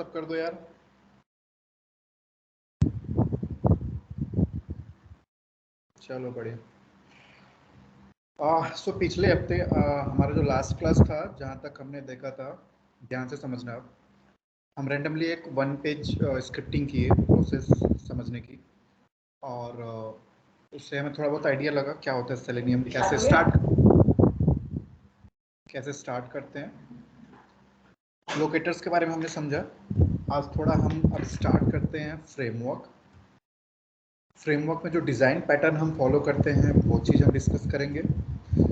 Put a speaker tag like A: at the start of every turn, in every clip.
A: Thums up कर दो यार। चलो बढ़िया। सो पिछले हफ्ते हमारा जो लास्ट क्लास था, जहाँ तक हमने देखा था, ध्यान से समझना आप, हम रैंडमली एक 1 पेज स्क्रिप्टिंग की है प्रोसेस समझने की, और उससे हमें थोड़ा बहुत आइडिया लगा क्या होता है सेलेनियम, कैसे स्टार्ट करते हैं, लोकेटर्स के बारे में हमने समझा। आज थोड़ा हम अब स्टार्ट करते हैं फ्रेमवर्क में जो डिज़ाइन पैटर्न हम फॉलो करते हैं वो चीज़ हम डिस्कस करेंगे।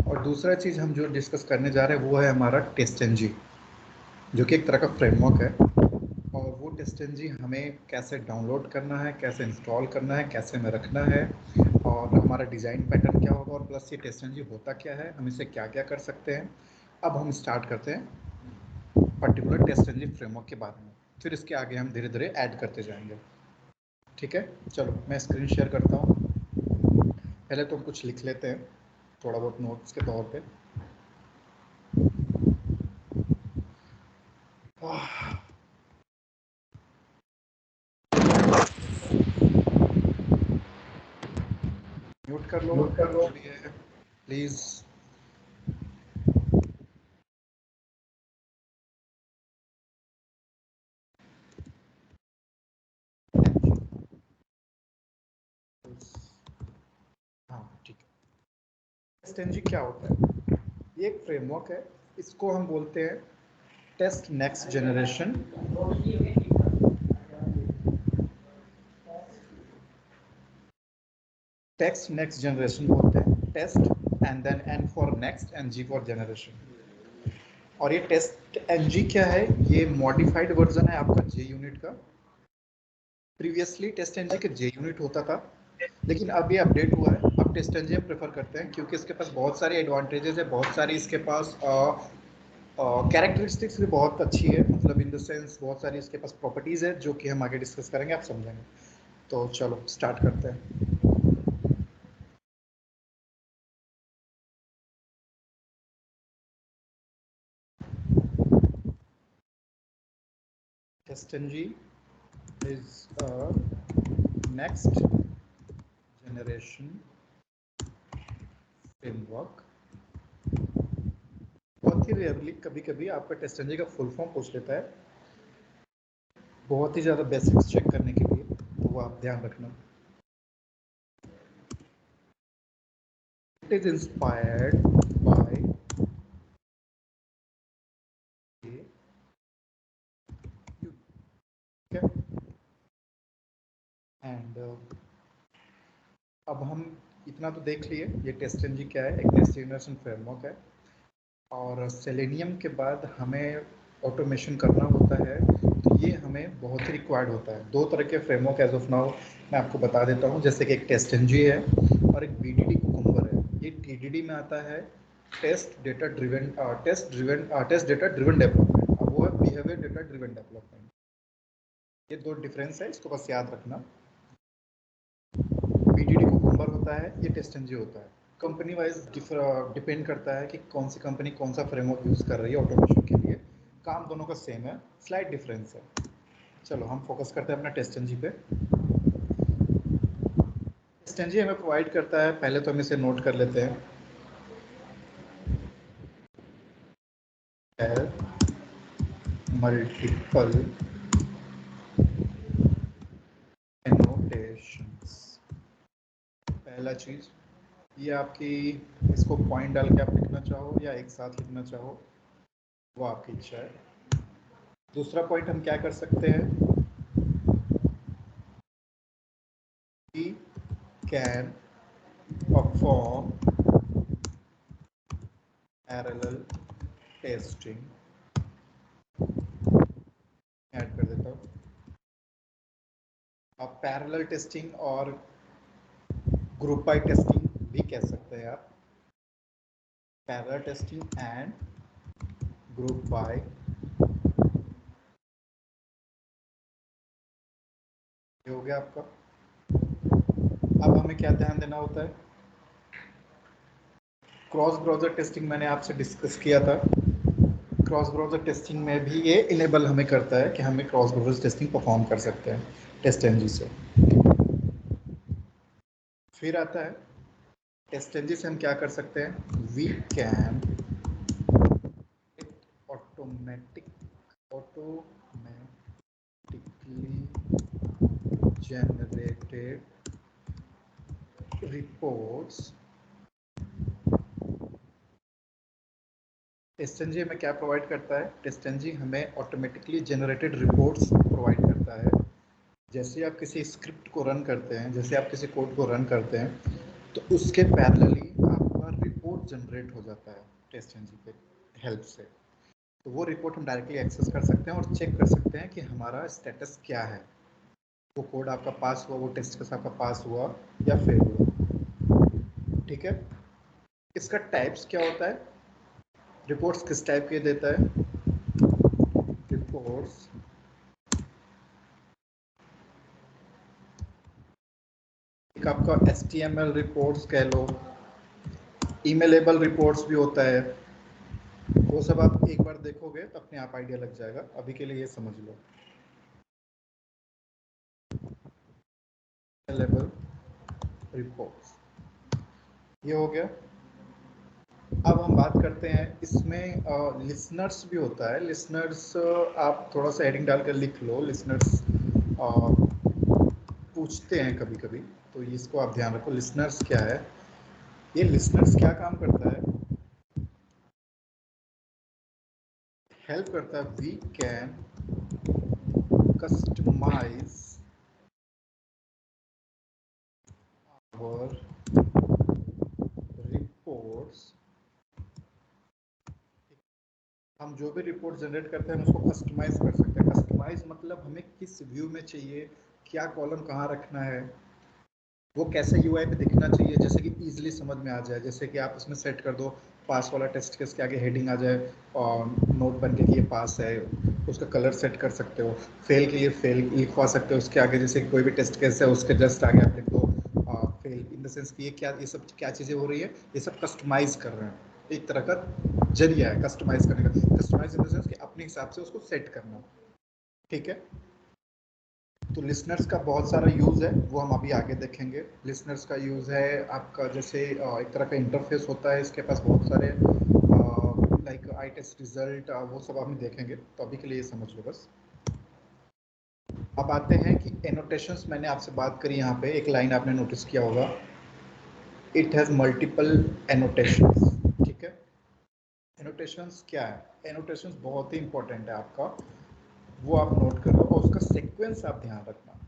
A: और दूसरा चीज़ हम जो डिस्कस करने जा रहे हैं वो है हमारा टेस्टएनजी, जो कि एक तरह का फ्रेमवर्क है। और वो टेस्टएनजी हमें कैसे डाउनलोड करना है, कैसे इंस्टॉल करना है, कैसे में रखना है, और हमारा डिज़ाइन पैटर्न क्या होगा, और प्लस ये टेस्टएनजी होता क्या है, हम इसे क्या क्या कर सकते हैं। अब हम स्टार्ट करते हैं पर्टिकुलर टेस्टएनजी फ्रेमवर्क के बारे में, फिर इसके आगे हम धीरे धीरे ऐड करते जाएंगे। ठीक है, चलो मैं स्क्रीन शेयर करता हूँ। पहले तो हम कुछ लिख लेते हैं थोड़ा बहुत नोट्स के तौर पे। म्यूट कर लो जो भी है प्लीज। हाँ ठीक है। टेस्टएनजी क्या होता है? ये एक फ्रेमवर्क है, इसको हम बोलते हैं test next generation. Text next generation बोलते हैं, test and then N for next and G for generation. और ये टेस्ट एनजी क्या है? ये मॉडिफाइड वर्जन है आपका जे यूनिट का। प्रीवियसली टेस्ट एनजी के जे यूनिट होता था, लेकिन अब ये अपडेट हुआ है। अब टेस्ट एनजी हम प्रेफर करते हैं क्योंकि इसके पास बहुत सारे एडवांटेजेस है, बहुत सारी इसके पास कैरेक्टरिस्टिक्स भी बहुत अच्छी है, मतलब इन द सेंस बहुत सारी इसके पास प्रॉपर्टीज़ है जो कि हम आगे डिस्कस करेंगे, आप समझेंगे। तो चलो स्टार्ट करते हैं। टेस्टएनजी is a next generation framework। बहुत ही रेयरली कभी कभी आपका टेस्टएनजी का फुल फॉर्म पूछ लेता है, बहुत ही ज़्यादा बेसिक्स चेक करने के लिए, तो वो आप ध्यान रखना। It is inspired by and अब हम इतना तो देख लिए ये टेस्टएनजी क्या है, एक नेक्स्ट जनरेशन फ्रेमवर्क है। और सेलेनियम के बाद हमें ऑटोमेशन करना होता है, तो ये हमें बहुत ही रिक्वायर्ड होता है। दो तरह के फ्रेमवर्क एज ऑफ नाउ मैं आपको बता देता हूँ, जैसे कि एक टेस्टएनजी है और एक बीडीडी कुकुम्बर है। ये टीडीडी में आता है टेस्ट डेटा ड्रिवन डेवलपमेंट, अब वो है बिहेवियर डेटा ड्रिवन डेवलपमेंट। ये दो डिफरेंस है, इसको बस याद रखना। बीडीडी कुकुम्बर होता है, ये टेस्टएनजी होता है। कंपनी वाइज डिपेंड करता है कि कौन सी कंपनी कौन सा फ्रेमवर्क यूज़ कर रही है ऑटोमेशन के लिए। काम दोनों का सेम है, स्लाइट डिफरेंस है। चलो हम फोकस करते हैं अपना टेस्टएनजी पे। टेस्टएनजी हमें प्रोवाइड करता है, पहले तो हम इसे नोट कर लेते हैं, मल्टीपल एनोटेशंस। पहला चीज़ ये आपकी, इसको पॉइंट डाल के आप लिखना चाहो या एक साथ लिखना चाहो वो आपकी इच्छा है। दूसरा पॉइंट हम क्या कर सकते हैं, we can perform parallel testing। Add कर देता हूँ, आप पैरेलल टेस्टिंग और ग्रुप बाय टेस्टिंग भी कह सकते हैं आप। Parallel testing and group by. ये हो गया आपका। अब हमें क्या ध्यान देना होता है, क्रॉस ब्राउज़र टेस्टिंग मैंने आपसे डिस्कस किया था, क्रॉस ब्राउज़र टेस्टिंग में भी ये इनेबल हमें करता है कि हमें क्रॉस ब्राउज़र टेस्टिंग परफॉर्म कर सकते हैं टेस्टएनजी से। फिर आता है टेस्टएनजी से हम क्या कर सकते हैं, we can automatically generated reports। TestNG हमें क्या प्रोवाइड करता है, टेस्टएनजी हमें ऑटोमेटिकली जनरेटेड रिपोर्ट्स प्रोवाइड करता है। जैसे आप किसी स्क्रिप्ट को रन करते हैं, जैसे आप किसी कोड को रन करते हैं, तो उसके पैरेलली आपका रिपोर्ट जनरेट हो जाता है टेस्टएनजी के हेल्प से। तो वो रिपोर्ट हम डायरेक्टली एक्सेस कर सकते हैं और चेक कर सकते हैं कि हमारा स्टेटस क्या है, वो कोड आपका पास हुआ, वो टेस्ट केस आपका पास हुआ या फेल हुआ। ठीक है, इसका टाइप्स क्या होता है, रिपोर्ट्स किस टाइप के देता है, रिपोर्ट्स एक आपका HTML रिपोर्ट्स कह लो, ईमेलेबल रिपोर्ट्स भी होता है, वो सब आप एक बार देखोगे तो अपने आप आइडिया लग जाएगा। अभी के लिए ये समझ लो, ईमेलेबल रिपोर्ट्स ये हो गया। अब हम बात करते हैं, इसमें लिसनर्स भी होता है। लिसनर्स आप थोड़ा सा हेडिंग डालकर लिख लो, लिसनर्स पूछते हैं कभी कभी, तो इसको आप ध्यान रखो। लिसनर्स क्या है, ये लिसनर्स क्या काम करता है, हेल्प करता है, we can customise our reports. हम जो भी रिपोर्ट जनरेट करते हैं हम उसको कस्टमाइज कर सकते हैं। कस्टमाइज मतलब हमें किस व्यू में चाहिए, क्या कॉलम कहाँ रखना है, वो कैसे यूआई पे दिखना चाहिए, जैसे कि इजीली समझ में आ जाए। जैसे कि आप उसमें सेट कर दो, पास वाला टेस्ट केस के आगे हेडिंग आ जाए और नोट बन के कि ये पास है, उसका कलर सेट कर सकते हो। फेल के लिए फेल लिखवा सकते हो उसके आगे, जैसे कोई भी टेस्ट केस है उसके जस्ट आगे आप लिख दो फेल, इन द सेंस कि ये क्या, ये सब क्या चीज़ें हो रही है, ये सब कस्टमाइज कर रहे हैं। एक तरह का जरिया है कस्टमाइज करने का, कस्टमाइज इन द सेंस कि अपने हिसाब से उसको सेट करना। ठीक है, तो लिसनर्स का बहुत सारा यूज़ है, वो हम अभी आगे देखेंगे। लिसनर्स का यूज़ है आपका, जैसे एक तरह का इंटरफेस होता है इसके पास, बहुत सारे लाइक आई टेस्ट रिजल्ट, वो सब हम देखेंगे। तो अभी के लिए ये समझ लो बस। अब आते हैं कि एनोटेशंस, मैंने आपसे बात करी, यहाँ पे एक लाइन आपने नोटिस किया होगा, इट हैज़ मल्टीपल एनोटेशंस। ठीक है, एनोटेशंस क्या है, एनोटेशंस बहुत ही इंपॉर्टेंट है आपका, वो आप नोट करो और उसका सीक्वेंस आप ध्यान रखना।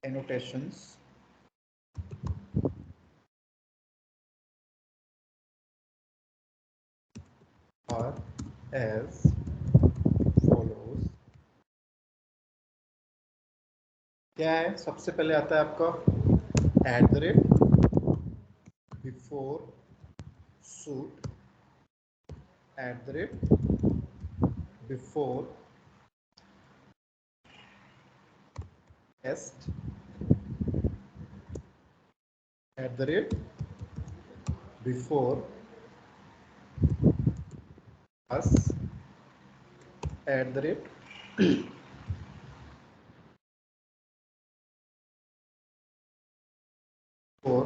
A: Annotations are as follows। क्या है, सबसे पहले आता है आपका at the rate, before suite, at the rate, before test, at the rate, before us, at the rate four.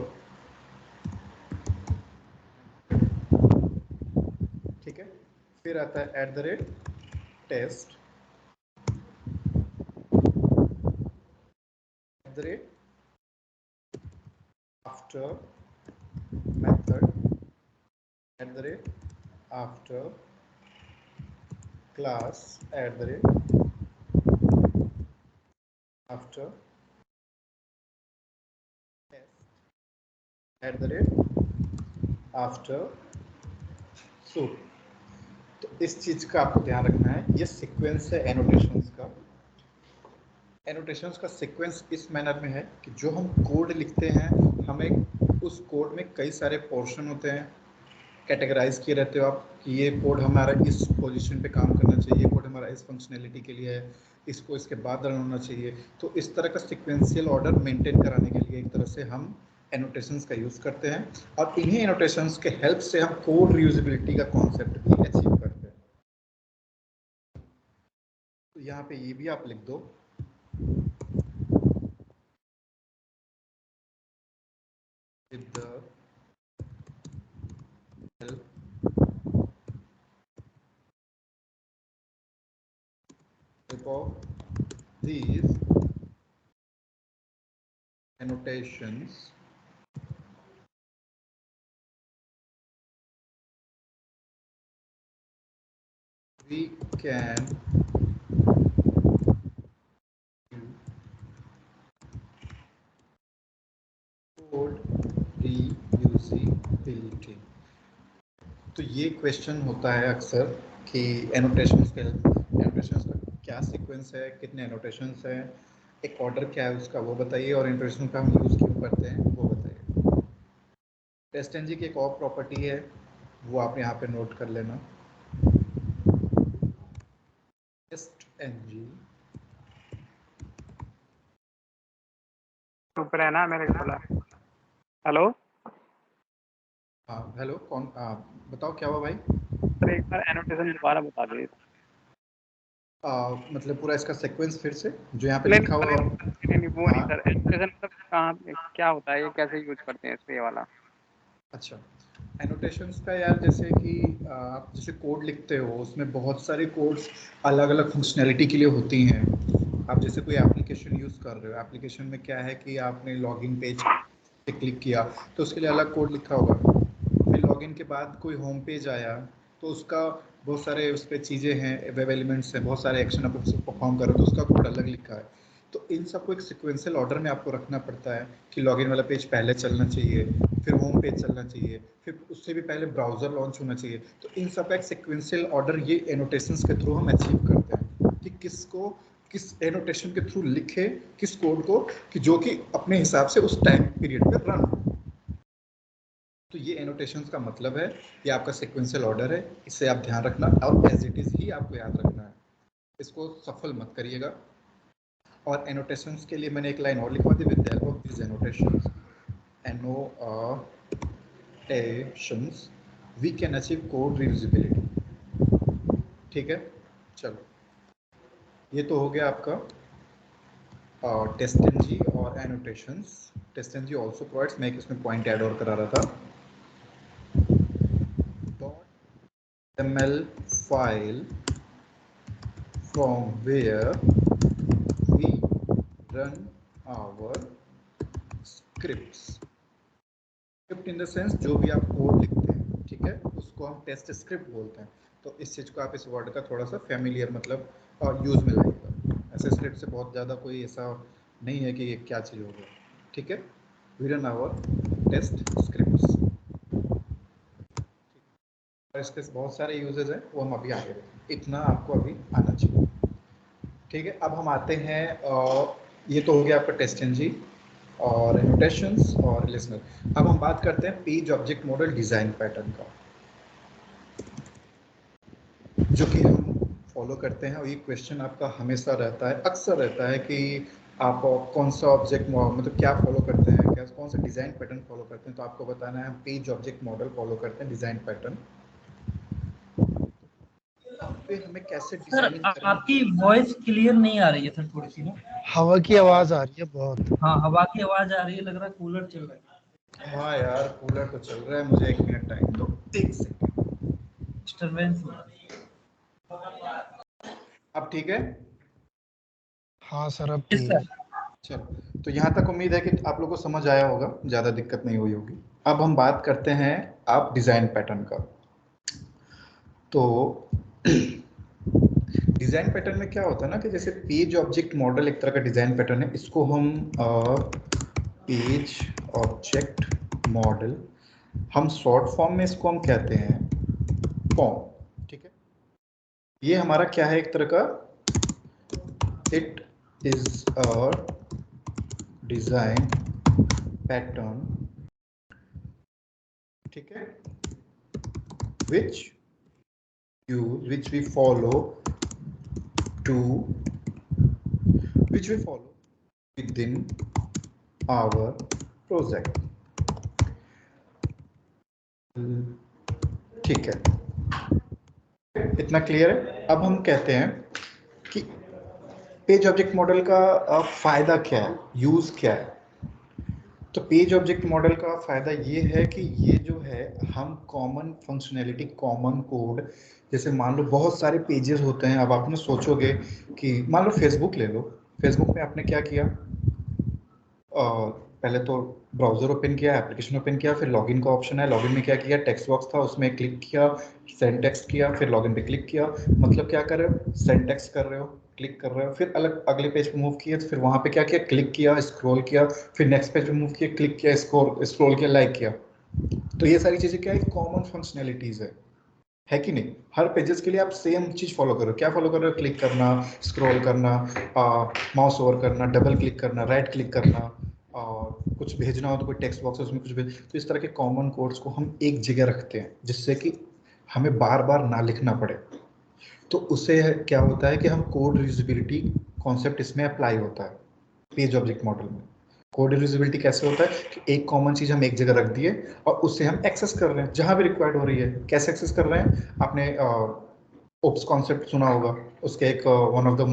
A: ठीक है, फिर आता है at the rate test, at the rate after method, at the rate after class, at the rate after test, at the rate after shoot। तो इस चीज का आपको ध्यान रखना है, ये सीक्वेंस है एनोटेशंस का। एनोटेशंस का सीक्वेंस इस मैनर में है कि जो हम कोड लिखते हैं, हमें उस कोड में कई सारे पोर्शन होते हैं, कैटेगराइज किए रहते हो आप कि ये कोड हमारा इस पोजीशन पे काम करना चाहिए, कोड हमारा इस फंक्शनैलिटी के लिए है, इसको इसके बाद रन होना चाहिए। तो इस तरह का सिक्वेंशियल ऑर्डर मेंटेन कराने के लिए एक तरह से हम एनोटेशंस का यूज़ करते हैं, और इन्हीं एनोटेशंस के हेल्प से हम कोड रीयूजेबिलिटी का कॉन्सेप्ट भी अचीव करते हैं। यहाँ पे ये भी आप लिख दो, with the help of these annotations we can code reusability। तो ये क्वेश्चन होता है अक्सर कि एनोटेशंस का क्या सीक्वेंस है, कितने एनोटेशंस हैं, एक ऑर्डर क्या है उसका वो बताइए, और एनोटेशन का हम यूज़ क्यों करते हैं वो बताइए। टेस्टएनजी की एक और प्रॉपर्टी है, वो आप यहाँ पे नोट कर लेना। टेस्टएनजी
B: ऊपर है ना मेरे को। हेलो,
A: हाँ हेलो, कौन बताओ क्या हुआ भाई?
B: सर एक बार एनोटेशन दोबारा बता दीजिए।
A: मतलब पूरा इसका सीक्वेंस फिर से जो यहाँ पे
B: नहीं
A: लिखा हुआ।
B: नहीं वो नहीं
A: हाँ
B: सर, एनोटेशन मतलब कहाँ क्या होता है, ये कैसे यूज करते हैं इसमें, ये वाला।
A: अच्छा, एनोटेशंस का यार जैसे कि आप जैसे कोड लिखते हो उसमें बहुत सारे कोड्स अलग अलग फंक्शनैलिटी के लिए होती हैं। आप जैसे कोई एप्लीकेशन यूज़ कर रहे हो, एप्लीकेशन में क्या है कि आपने लॉगिन पेज पे क्लिक किया तो उसके लिए अलग कोड लिखा होगा, फिर लॉगिन के बाद कोई होम पेज आया तो उसका बहुत सारे उस पर चीज़ें हैं, वेब एलिमेंट्स हैं, बहुत सारे एक्शन आप परफॉर्म करो तो उसका कोड अलग लिखा है। तो इन सबको एक सिक्वेंशियल ऑर्डर में आपको रखना पड़ता है कि लॉगिन वाला पेज पहले चलना चाहिए, फिर होम पेज चलना चाहिए, फिर उससे भी पहले ब्राउज़र लॉन्च होना चाहिए। तो इन सब का एक सिक्वेंशियल ऑर्डर ये एनोटेशंस के थ्रू हम अचीव करते हैं कि किसको किस एनोटेशन के थ्रू लिखे, किस कोड को, कि जो कि अपने हिसाब से उस टाइम पीरियड में रन हो। तो ये एनोटेशंस का मतलब है, ये आपका सिक्वेंशियल ऑर्डर है, इसे आप ध्यान रखना और एज इट इज़ ही आपको याद रखना है, इसको सफल मत करिएगा। और एनोटेशंस के लिए मैंने एक लाइन और लिखवा दी, with the help of this annotations we can achieve code reusability. ठीक है, चलो ये तो हो गया आपका टेस्टएनजी और एनोटेशंस। टेस्टएनजी आल्सो प्रोवाइड्स, मैं इसमें पॉइंट ऐड और करा रहा था, .ml file from where we run our scripts। Script in the sense जो भी आप कोड लिखते हैं, ठीक है, उसको हम टेस्ट स्क्रिप्ट बोलते हैं। तो इस चीज़ को आप इस वर्ड का थोड़ा सा फैमिलियर मतलब यूज़ में लाइएगा। ऐसे स्क्रिप्ट से बहुत ज़्यादा कोई ऐसा नहीं है कि ये क्या चीज़ हो गया, ठीक है। We run our test scripts, इसके बहुत सारे यूजेस हैं, वो हम अभी आगे देखेंगे, इतना आपको अभी आना चाहिए। ठीक है, अब हम आते हैं ये तो हो गया आपका टेस्टएनजी और एनोटेशंस और लिसनर। अब हम बात करते हैं page object model design pattern का, जो कि हम फॉलो करते हैं। और ये क्वेश्चन आपका हमेशा रहता है, अक्सर रहता है कि आप कौन सा ऑब्जेक्ट मतलब क्या फॉलो करते हैं, क्या कौन सा डिज़ाइन पैटर्न फॉलो करते हैं। तो आपको बताना है हम पेज ऑब्जेक्ट मॉडल फॉलो करते हैं, डिज़ाइन पैटर्न पे हमें कैसे
C: सर
A: डिजाइनिंग करनी
C: आपकी वॉइस क्लियर नहीं आ रही है सर, थोड़ी सी ना
D: हवा की आवाज आ रही है बहुत।
C: हाँ, हवा की आवाज आ रही है, लग रहा है कूलर चल रहा है।
A: हाँ यार कूलर तो चल रहा है, मुझे 1 मिनट टाइम दो, 1 सेकंड।
C: डिस्टर्बेंस हो रहा है।
A: अब ठीक है?
D: हाँ सर अब
C: यस
D: ठीक है।
C: सर।
A: चलो, तो यहाँ तक उम्मीद है कि आप लोगों को समझ आया होगा, ज़्यादा दिक्कत नहीं हुई होगी। अब हम बात करते हैं आप डिज़ाइन पैटर्न का। तो डिज़ाइन पैटर्न में क्या होता है ना कि जैसे पेज ऑब्जेक्ट मॉडल एक तरह का डिज़ाइन पैटर्न है, इसको हम पेज ऑब्जेक्ट मॉडल, हम शॉर्ट फॉर्म में इसको हम कहते हैं फॉर्म। ठीक है, ये हमारा क्या है, एक तरह का it is a design pattern, ठीक है, which we follow to within our project। ठीक है, इतना क्लियर है। अब हम कहते हैं कि पेज ऑब्जेक्ट मॉडल का फायदा क्या है, यूज क्या है? तो पेज ऑब्जेक्ट मॉडल का फायदा ये है कि ये जो है हम कॉमन फंक्शनैलिटी, कॉमन कोड, जैसे मान लो बहुत सारे पेजेस होते हैं। अब आपने सोचोगे कि मान लो फेसबुक ले लो, फेसबुक में आपने क्या किया, पहले तो ब्राउजर ओपन किया, एप्लीकेशन ओपन किया, फिर लॉगिन का ऑप्शन है, लॉगिन में क्या किया, टेक्स्ट बॉक्स था उसमें क्लिक किया, सेंड टेक्स्ट किया, फिर लॉगिन पे क्लिक किया। मतलब क्या कर रहे हो, सेंड टेक्स्ट कर रहे हो, क्लिक कर रहे हो, फिर अलग अगले पेज पे मूव किया, तो फिर वहां पे क्या किया, क्लिक किया, स्क्रॉल किया, फिर नेक्स्ट पेज पे मूव किया, क्लिक किया, स्क्रॉल किया, लाइक किया। तो ये सारी चीजें क्या है, कॉमन फंक्शनैलिटीज है कि नहीं? हर पेजेस के लिए आप सेम चीज फॉलो कर रहे हो। क्या फॉलो कर रहे हो? क्लिक करना, स्क्रॉल करना, माउस ओवर करना, डबल क्लिक करना, राइट क्लिक करना, और कुछ भेजना हो तो कोई टेक्स्ट बॉक्स है उसमें कुछ भेज। तो इस तरह के कॉमन कोड्स को हम एक जगह रखते हैं जिससे कि हमें बार बार ना लिखना पड़े। तो उससे क्या होता है कि हम कोड रीयूजेबिलिटी कॉन्सेप्ट इसमें अप्लाई होता है पेज ऑब्जेक्ट मॉडल में। कोड रीयूजेबिलिटी कैसे होता है कि एक कॉमन चीज हम एक जगह रख दिए और उससे हम एक्सेस कर रहे हैं जहां भी रिक्वायर्ड हो रही है। कैसे एक्सेस कर रहे हैं? आपने ओप्स कॉन्सेप्ट सुना होगा, उसके एक one of the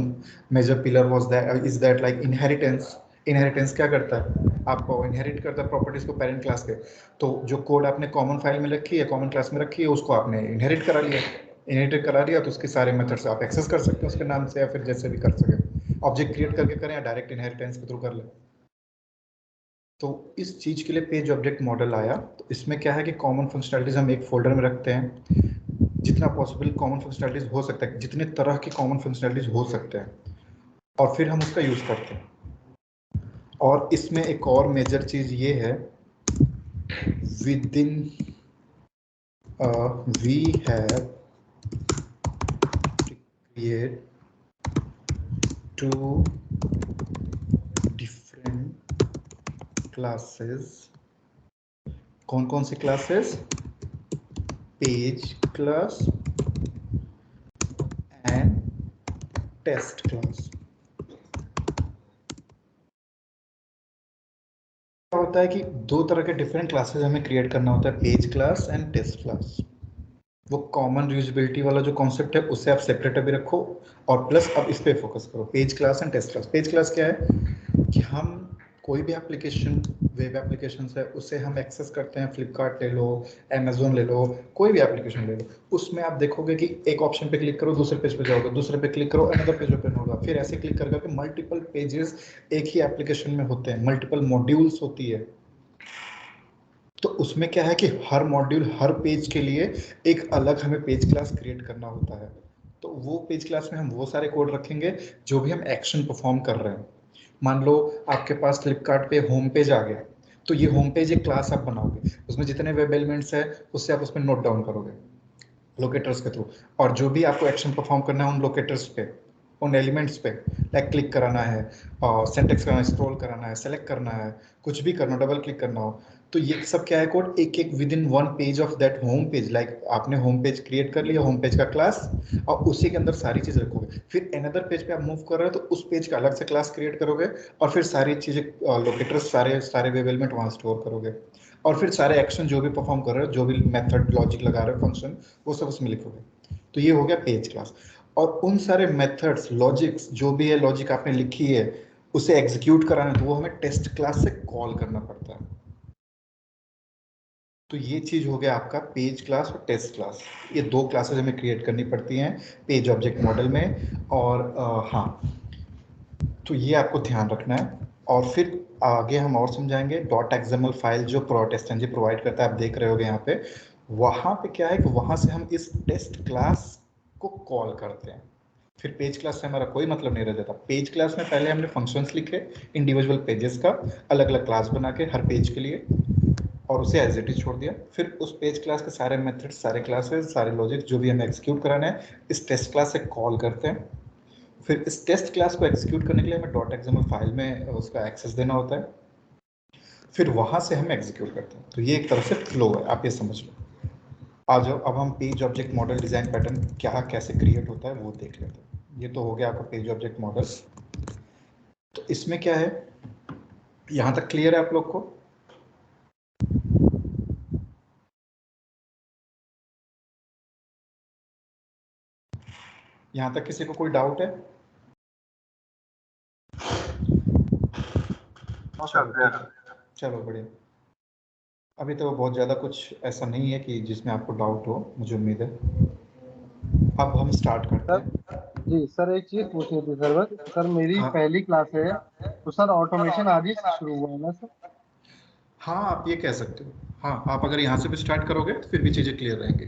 A: major pillar was that is that like inheritance. Inheritance क्या करता है, आपको इनहेरिट करता है प्रॉपर्टीज को पेरेंट क्लास के। तो जो कोड आपने कॉमन फाइल में रखी है, कॉमन क्लास में रखी है, उसको आपने इनहेरिट करा लिया। इनहेरिट करा लिया तो उसके सारे मेथड्स आप एक्सेस कर सकते हैं उसके नाम से, या फिर जैसे भी कर सके, ऑब्जेक्ट क्रिएट करके करें या डायरेक्ट इनहेरिटेंस के थ्रू कर लें। तो इस चीज के लिए पेज ऑब्जेक्ट मॉडल आया। तो इसमें क्या है कि कॉमन फंक्शनैलिटीज हम एक फोल्डर में रखते हैं, जितना पॉसिबल कॉमन फंक्शनैलिटीज हो सकता है, जितने तरह की कॉमन फंक्शनैलिटीज हो सकते हैं, और फिर हम उसका यूज करते हैं। और इसमें एक और मेजर चीज ये है, within we have create two different classes. कौन कौन सी classes? Page class and test class. क्या होता है कि दो तरह के डिफरेंट क्लासेस हमें क्रिएट करना होता है, page class and test class. वो कॉमन रीयूजेबिलिटी वाला जो कॉन्सेप्ट है उससे आप सेपरेट अभी रखो, और प्लस अब इस पे फोकस करो, page class and test class. Page class क्या है कि हम कोई भी एप्लीकेशन, वेब एप्लीकेशन है, उसे हम एक्सेस करते हैं। फ्लिपकार्ट ले लो, अमेजोन ले लो, कोई भी एप्लीकेशन ले लो, उसमें आप देखोगे कि एक ऑप्शन पे क्लिक करो, दूसरे पेज पे जाओगे, दूसरे पे क्लिक करो, अनदर पेज ओपन होगा, फिर ऐसे क्लिक कर करके मल्टीपल पेजेस एक ही एप्लीकेशन में होते हैं, मल्टीपल मॉड्यूल्स होती है। तो उसमें क्या है कि हर मॉड्यूल, हर पेज के लिए एक अलग हमें पेज क्लास क्रिएट करना होता है। तो वो पेज क्लास में हम वो सारे कोड रखेंगे जो भी हम एक्शन परफॉर्म कर रहे हैं। मान लो आपके पास फ्लिपकार्ट पे होम पेज आ गया, तो ये होम पेज एक क्लास आप बनाओगे, उसमें जितने वेब एलिमेंट्स है उससे आप उसमें नोट डाउन करोगे लोकेटर्स के थ्रू, और जो भी आपको एक्शन परफॉर्म करना है उन लोकेटर्स पे, उन एलिमेंट्स पे, लाइक क्लिक कराना है, और सिंटेक्स कराना है, स्क्रॉल कराना है, सेलेक्ट करना है, कुछ भी करना, डबल क्लिक करना हो, तो ये सब क्या है कोड, एक एक with in one page of that home page. Like आपने होम पेज क्रिएट कर लिया, होम पेज का क्लास, और उसी के अंदर सारी चीज रखोगे। फिर अनदर पेज पे आप मूव कर रहे हो तो उस पेज का अलग से क्लास क्रिएट करोगे, और फिर सारी चीजें, लोकेटर्स, सारे सारे वेब एलिमेंट वहां स्टोर करोगे, और फिर सारे एक्शन जो भी परफॉर्म कर रहे हो, जो भी मेथड लॉजिक लगा रहे हो, फंक्शन, वो सब उसमें लिखोगे। तो ये हो गया पेज क्लास। और उन सारे मेथड्स, लॉजिक्स, जो भी है लॉजिक आपने लिखी है, उसे एग्जीक्यूट कराना है तो वो हमें टेस्ट क्लास से कॉल करना पड़ता है। तो ये चीज हो गया आपका पेज क्लास और टेस्ट क्लास। ये दो क्लासेस हमें क्रिएट करनी पड़ती हैं पेज ऑब्जेक्ट मॉडल में। और हाँ, तो ये आपको ध्यान रखना है। और फिर आगे हम और समझाएंगे डॉट एक्सएमएल फाइल जो टेस्टंजी प्रोवाइड करता है, आप देख रहे होगे यहाँ पे। वहाँ पे क्या है कि वहाँ से हम इस टेस्ट क्लास को कॉल करते हैं। फिर पेज क्लास से हमारा कोई मतलब नहीं रह जाता। पेज क्लास में पहले हमने फंक्शंस लिखे इंडिविजुअल पेजेस का, अलग अलग क्लास बना के हर पेज के लिए, और उसे एज इट इज छोड़ दिया। फिर उस पेज क्लास के सारे मेथड्स, सारे क्लासेस, सारे लॉजिक जो भी हमें एग्जीक्यूट कराना है, इस टेस्ट क्लास से कॉल करते हैं। फिर इस टेस्ट क्लास को एग्जीक्यूट करने के लिए हमें डॉट एक्सएमएल फाइल में उसका एक्सेस देना होता है, फिर वहां से हम एग्जीक्यूट करते हैं। तो ये एक तरह से फ्लो है, आप ये समझ लो। आ जाओ अब हम page object model design pattern क्या कैसे क्रिएट होता है वो देख लेते हैं। ये तो हो गया आपका पेज ऑब्जेक्ट मॉडल। तो इसमें क्या है, यहां तक क्लियर है आप लोग को? यहां तक किसी को कोई डाउट है? चलो बढ़िया। अभी तो बहुत ज़्यादा कुछ ऐसा नहीं है कि जिसमें आपको डाउट हो, मुझे उम्मीद है। अब हम स्टार्ट करते
E: सर
A: हैं।
E: जी सर, एक चीज पूछनी थी सर, बस सर मेरी
A: हाँ
E: पहली क्लास है, तो सर ऑटोमेशन आज ही से शुरू हुआ है ना सर?
A: हाँ, आप ये कह सकते हो। हाँ, आप अगर यहाँ से भी स्टार्ट करोगे तो फिर भी चीज़ें क्लियर रहेंगी।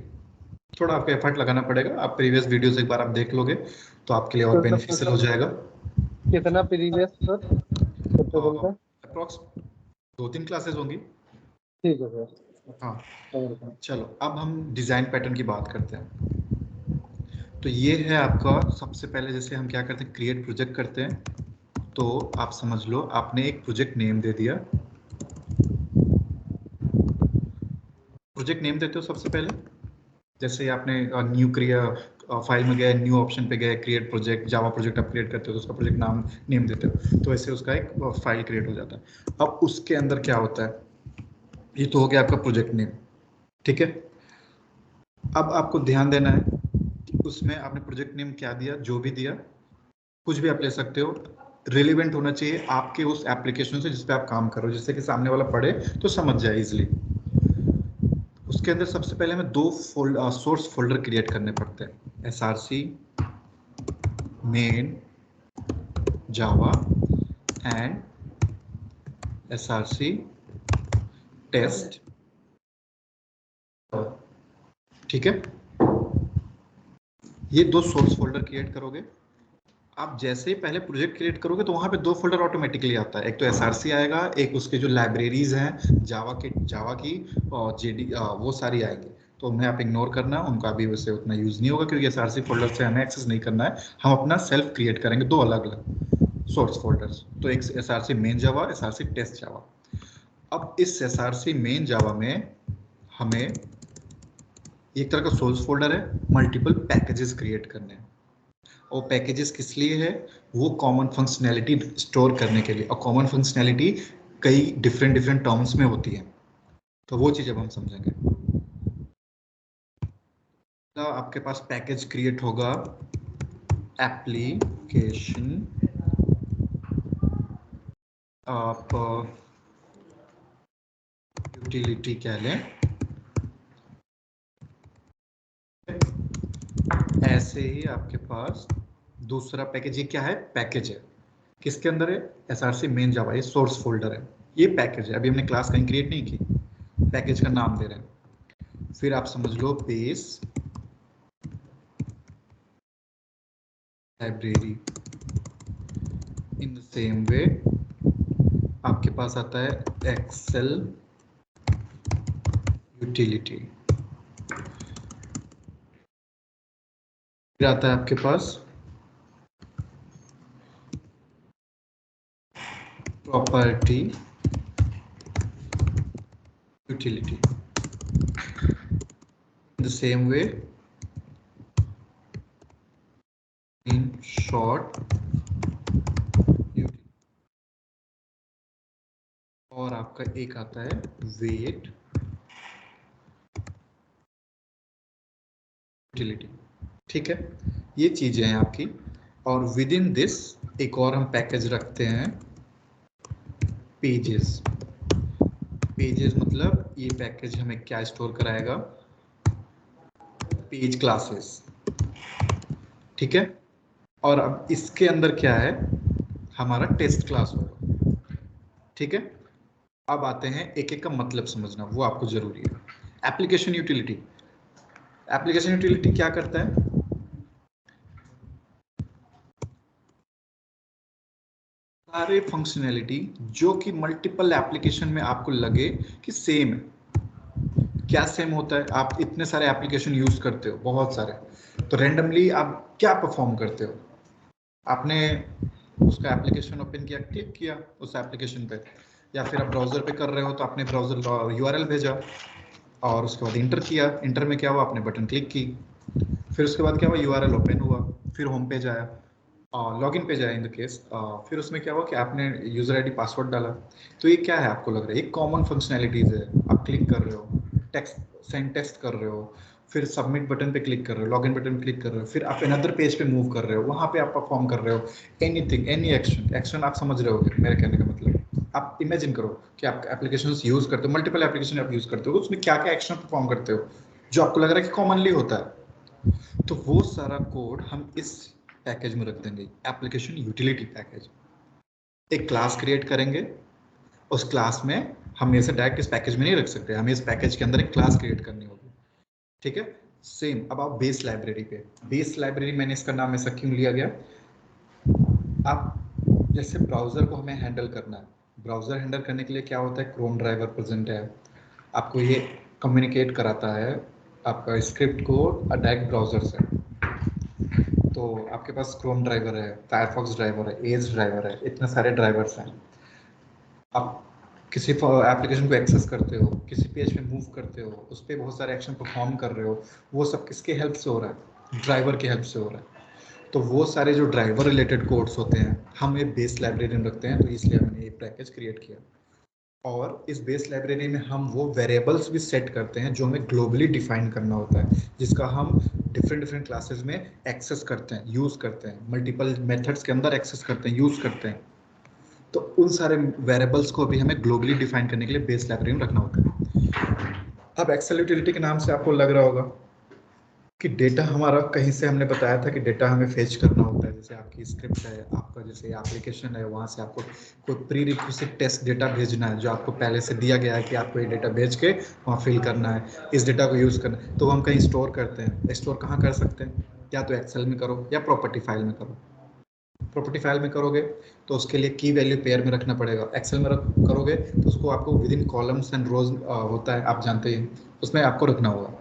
A: थोड़ा आपको एफर्ट लगाना पड़ेगा। आप प्रीवियस वीडियोस एक बार आप देख लोगे तो आपके लिए और
E: तो
A: बेनिफिशियल हो जाएगा।
E: कितना प्रीवियस सर, कितने दिन का?
A: अप्रॉक्स 2-3 क्लासेस होंगी।
E: ठीक है सर।
A: हाँ
E: और
A: चलो, अब हम डिज़ाइन पैटर्न की बात करते हैं। तो ये है आपका सबसे पहले, जैसे हम क्या करते हैं, क्रिएट प्रोजेक्ट करते हैं। तो आप समझ लो, आपने एक प्रोजेक्ट नेम दे दिया। प्रोजेक्ट नेम देते हो सबसे पहले, जैसे आपने न्यू फाइल में गए, न्यू ऑप्शन पे गए, क्रिएट प्रोजेक्ट, जावा प्रोजेक्ट आप क्रिएट करते हो तो उसका प्रोजेक्ट नाम नेम देते हो, तो ऐसे उसका एक फाइल क्रिएट हो जाता है। अब उसके अंदर क्या होता है, ये तो हो गया आपका प्रोजेक्ट नेम, ठीक है। अब आपको ध्यान देना है कि उसमें आपने प्रोजेक्ट नेम क्या दिया, जो भी दिया, कुछ भी आप ले सकते हो, रिलेवेंट होना चाहिए आपके उस एप्लीकेशन से जिस पे आप काम करो, जिससे कि सामने वाला पढ़े तो समझ जाए इजिली। उसके अंदर सबसे पहले हमें 2 सोर्स फोल्डर क्रिएट करने पड़ते हैं, SRC main Java and SRC test, ठीक है। ये 2 सोर्स फोल्डर क्रिएट करोगे। आप जैसे ही पहले प्रोजेक्ट क्रिएट करोगे तो वहां पे 2 फोल्डर ऑटोमेटिकली आता है, एक तो SRC आएगा, एक उसके जो लाइब्रेरीज हैं जावा की और JD वो सारी आएंगी, तो उन्हें आप इग्नोर करना, उनका भी वैसे उतना यूज नहीं होगा क्योंकि SRC फोल्डर से हमें एक्सेस नहीं करना है। हम अपना सेल्फ क्रिएट करेंगे 2 अलग अलग सोर्स फोल्डर्स, तो एक SRC मेन जावा, SRC टेस्ट जावा। अब इस SRC मेन जावा में हमें एक तरह का सोर्स फोल्डर है, मल्टीपल पैकेजेस क्रिएट करने हैं। और पैकेजेस किस लिए है, वो कॉमन फंक्शनैलिटी स्टोर करने के लिए, और कॉमन फंक्शनैलिटी कई डिफरेंट टर्म्स में होती है, तो वो चीज अब हम समझेंगे। आपके पास पैकेज क्रिएट होगा एप्लीकेशन, आप यूटिलिटी कह लें, ऐसे ही आपके पास दूसरा पैकेज, ये क्या है, पैकेज है, किसके अंदर है, SRC मेन जावा, ये सोर्स फोल्डर है, ये पैकेज है। अभी हमने क्लास कहीं क्रिएट नहीं की, पैकेज का नाम दे रहे हैं। फिर आप समझ लो base library, in the same way आपके पास आता है एक्सेल यूटिलिटी, फिर आता है आपके पास property utility, in the same way in short utility, और आपका एक आता है वेट यूटिलिटी, ठीक है। ये चीजें हैं आपकी, और विद इन दिस एक और हम पैकेज रखते हैं पेजेस। पेजेस मतलब ये पैकेज हमें क्या स्टोर कराएगा, पेज क्लासेस, ठीक है। और अब इसके अंदर क्या है, हमारा टेस्ट क्लास होगा, ठीक है। अब आते हैं एक एक का मतलब समझना, वो आपको जरूरी है। एप्लीकेशन यूटिलिटी, एप्लीकेशन यूटिलिटी क्या करता है, सारे फंक्शनैलिटी जो कि मल्टीपल एप्लीकेशन में आपको लगे कि सेम है। क्या सेम होता है, आप इतने सारे एप्लीकेशन यूज करते हो, बहुत सारे, तो रेंडमली आप क्या परफॉर्म करते हो, आपने उसका एप्लीकेशन ओपन किया, क्लिक किया उस एप्लीकेशन पे, या फिर आप ब्राउजर पे कर रहे हो तो आपने ब्राउजर URL भेजा, और उसके बाद इंटर किया, इंटर में क्या हुआ, आपने बटन क्लिक की, फिर उसके बाद क्या हुआ, URL ओपन हुआ, फिर होम पेज आया, लॉगिन पेज आया इन द केस, फिर उसमें क्या हुआ कि आपने यूजर ID पासवर्ड डाला। तो ये क्या है आपको लग रहा है, एक कॉमन फंक्शनैलिटीज है, आप क्लिक कर रहे हो, टेक्स्ट सेंड टेक्स्ट कर रहे हो, फिर सबमिट बटन पे क्लिक कर रहे हो, लॉगिन बटन पे क्लिक कर रहे हो, फिर आप अनदर पेज पे मूव कर रहे हो, वहां पे आप परफॉर्म कर रहे हो एनीथिंग, एनी एक्शन, एक्शन आप समझ रहे हो मेरे कहने का मतलब, आप इमेजिन करो कि आप एप्लीकेशन यूज करते हो, मल्टीपल एप्लीकेशन आप यूज करते हो, उसमें क्या क्या एक्शन परफॉर्म करते हो जो आपको लग रहा है कि कॉमनली होता है। तो वो सारा कोड हम इस पैकेज में रख देंगे, एप्लीकेशन यूटिलिटी पैकेज। एक क्लास क्रिएट करेंगे, उस क्लास में हम ऐसे डायरेक्ट इस पैकेज में नहीं रख सकते, हमें इस पैकेज के अंदर एक क्लास क्रिएट करनी होगी, ठीक है। सेम अब आप बेस लाइब्रेरी पे, बेस लाइब्रेरी मैंने इसका नाम ऐसा क्यों लिया गया, आप जैसे ब्राउजर को हमें हैंडल करना है, ब्राउजर हैंडल करने के लिए क्या होता है, क्रोम ड्राइवर प्रेजेंट है, आपको ये कम्युनिकेट कराता है आपका स्क्रिप्ट को डायरेक्ट ब्राउजर से। तो आपके पास क्रोम ड्राइवर है, फायरफॉक्स ड्राइवर है, एज ड्राइवर है, इतने सारे ड्राइवर्स हैं। आप किसी एप्लीकेशन को एक्सेस करते हो, किसी पेज पे मूव करते हो, उस पर बहुत सारे एक्शन परफॉर्म कर रहे हो, वो सब किसके हेल्प से हो रहा है, ड्राइवर की हेल्प से हो रहा है। तो वो सारे जो ड्राइवर रिलेटेड कोड्स होते हैं हम ये बेस लाइब्रेरी में रखते हैं, तो इसलिए हमने ये पैकेज क्रिएट किया। और इस बेस लाइब्रेरी में हम वो वेरिएबल्स भी सेट करते हैं जो हमें ग्लोबली डिफाइन करना होता है, जिसका हम डिफरेंट क्लासेस में एक्सेस करते हैं, यूज़ करते हैं, मल्टीपल मेथड्स के अंदर एक्सेस करते हैं, यूज़ करते हैं। तो उन सारे वेरिएबल्स को भी हमें ग्लोबली डिफाइन करने के लिए बेस लाइब्रेरी में रखना होता है। अब एक्सेल यूटिलिटी के नाम से आपको लग रहा होगा कि डेटा हमारा कहीं से, हमने बताया था कि डेटा हमें फेच करना होता है, जैसे आपकी स्क्रिप्ट है, आपका जैसे एप्लीकेशन है, वहाँ से आपको कोई प्री रिक्विजिट टेस्ट डेटा भेजना है जो आपको पहले से दिया गया है कि आपको ये डेटा भेज के वहाँ फिल करना है, इस डेटा को यूज़ करना है, तो हम कहीं स्टोर करते हैं। स्टोर कहाँ कर सकते हैं, या तो एक्सेल में करो या प्रॉपर्टी फाइल में करो। प्रॉपर्टी फाइल में करोगे तो उसके लिए की वैल्यू पेयर में रखना पड़ेगा, एक्सेल में करोगे तो उसको आपको विद इन कॉलम्स एंड रोज होता है, आप जानते हैं, उसमें आपको रखना होगा।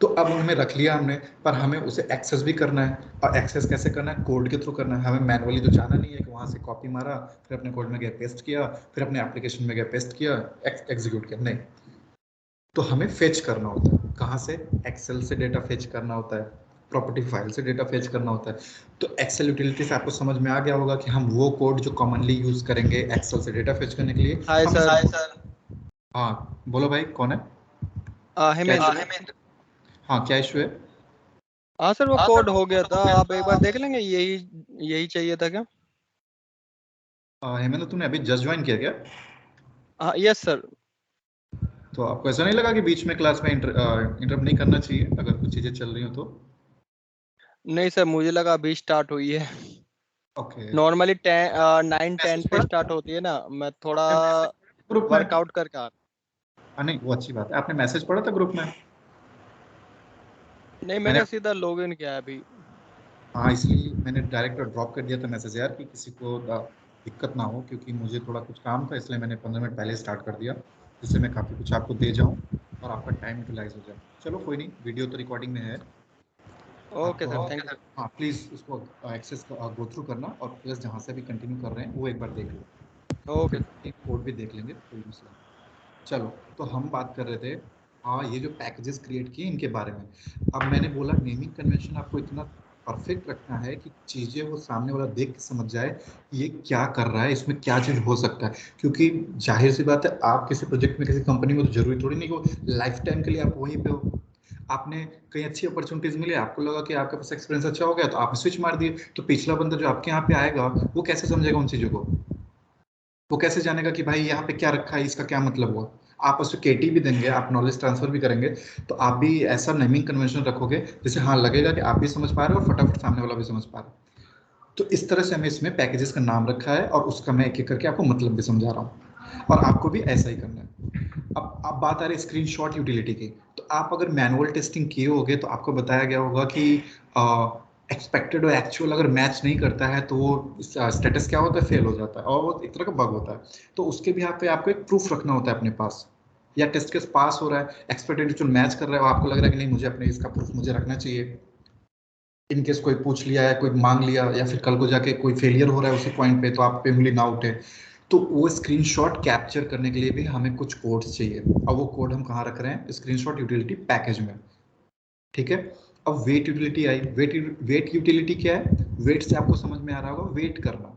A: तो अब हमें रख लिया हमने, पर हमें उसे एक्सेस भी करना है, और एक्सेस कैसे करना है, कोड के थ्रू करना है। हमें मैनुअली तो जाना नहीं है कि वहाँ से कॉपी मारा, फिर अपने कोड में गया पेस्ट किया, फिर अपने एप्लीकेशन में गया पेस्ट किया, एग्जीक्यूट किया, नहीं। तो हमें फेच करना होता है, कहाँ से, एक्सेल से डेटा फेच करना होता है, प्रॉपर्टी फाइल से डेटा फेच करना होता है। तो एक्सेल यूटिलिटी से आपको समझ में आ गया होगा कि हम वो कोड जो कॉमनली यूज करेंगे एक्सेल से डेटा फेच करने के लिए।
F: Hi sir.
A: Hi sir. हाँ बोलो भाई, कौन है?
F: हेमेंद्र।
A: हाँ क्या इशू है?
F: हाँ सर, वो कोड हो गया था, आप एक बार देख लेंगे। यही यही चाहिए था क्या?
A: हेमेंद्र तुमने अभी जस्ट ज्वाइन किया क्या?
F: हाँ यस सर।
A: तो आपको ऐसा नहीं लगा कि बीच में क्लास में इंटरप्ट नहीं करना चाहिए अगर कुछ चीजें चल रही हो तो?
F: नहीं सर, मुझे लगा अभी स्टार्ट हुई है।
A: ओके।
F: नॉर्मली 9-10 पे स्टार्ट होती है ना, मैं थोड़ा
A: ग्रुप में?
F: वर्कआउट करके आ।
A: नहीं वो अच्छी बात है, आपने मैसेज पढ़ा था ग्रुप में?
F: नहीं, मैंने सीधा लॉग इन किया है अभी।
A: हाँ इसलिए मैंने डायरेक्ट ड्रॉप कर दिया था मैसेज यार, कि किसी को दिक्कत ना हो, क्योंकि मुझे थोड़ा कुछ काम था, इसलिए मैंने 15 मिनट पहले स्टार्ट कर दिया, जिससे मैं काफ़ी कुछ आपको दे जाऊँ और आपका टाइम यूटिलाइज हो जाए। चलो कोई नहीं, वीडियो तो रिकॉर्डिंग में है।
F: Okay sir, thank you.
A: हाँ प्लीज़ उसको एक्सेस गो थ्रू करना, और प्लस जहाँ से भी कंटिन्यू कर रहे हैं वो एक बार देख लो,
F: ओके।
A: फिर कोड भी देख लेंगे, कोई मसला नहीं। चलो, तो हम बात कर रहे थे, हाँ ये जो पैकेजेस क्रिएट किए इनके बारे में। अब मैंने बोला नेमिंग कन्वेंशन आपको इतना परफेक्ट रखना है कि चीज़ें वो सामने वाला देख के समझ जाए कि ये क्या कर रहा है, इसमें क्या चीज़ हो सकता है। क्योंकि जाहिर सी बात है, आप किसी प्रोजेक्ट में किसी कंपनी में, तो जरूरी थोड़ी नहीं कि लाइफ टाइम के लिए आप वहीं पे हो। आपने कहीं अच्छी अपॉर्चुनिटीज मिली, आपको लगा कि आपके पास एक्सपीरियंस अच्छा हो गया तो आपने स्विच मार दिए, तो पिछला बंदा जो आपके यहाँ पे आएगा वो कैसे समझेगा उन चीज़ों को? वो कैसे जानेगा कि भाई यहाँ पे क्या रखा है, इसका क्या मतलब हुआ? आप उसको केटी भी देंगे, आप नॉलेज ट्रांसफर भी करेंगे, तो आप भी ऐसा नेमिंग कन्वेंशन रखोगे जिससे हाँ लगेगा कि आप भी समझ पा रहे हो और फटाफट सामने वाला भी समझ पा रहा है। तो इस तरह से हमें इसमें पैकेजेस का नाम रखा है, और उसका मैं एक एक करके आपको मतलब भी समझा रहा हूँ, और आपको भी ऐसा ही करना है। अब बात आ रही है स्क्रीनशॉट यूटिलिटी की। तो आप अगर मैनुअल टेस्टिंग किए होगे तो आपको बताया गया होगा कि एक्सपेक्टेड और एक्चुअल अगर मैच नहीं करता है तो वो स्टेटस क्या होता है, फेल हो जाता है, और वो एक तरह का बग होता है। तो उसके भी यहाँ पे आपको एक प्रूफ रखना होता है अपने पास, या टेस्ट केस पास हो रहा है, एक्सपेक्टेड एक्चुअल मैच कर रहा है, और आपको लग रहा है कि नहीं मुझे अपने इसका प्रूफ मुझे रखना चाहिए, इनकेस कोई पूछ लिया या कोई मांग लिया, या फिर कल को जाके कोई फेलियर हो रहा है उसी पॉइंट पे, तो आप पे उंगली ना उठे। तो वो स्क्रीनशॉट कैप्चर करने के लिए भी हमें कुछ कोड्स चाहिए, और वो कोड हम कहाँ रख रहे हैं, स्क्रीनशॉट यूटिलिटी पैकेज में, ठीक है। अब वेट यूटिलिटी आई। वेट यूटिलिटी क्या है? वेट से आपको समझ में आ रहा होगा, वेट करना।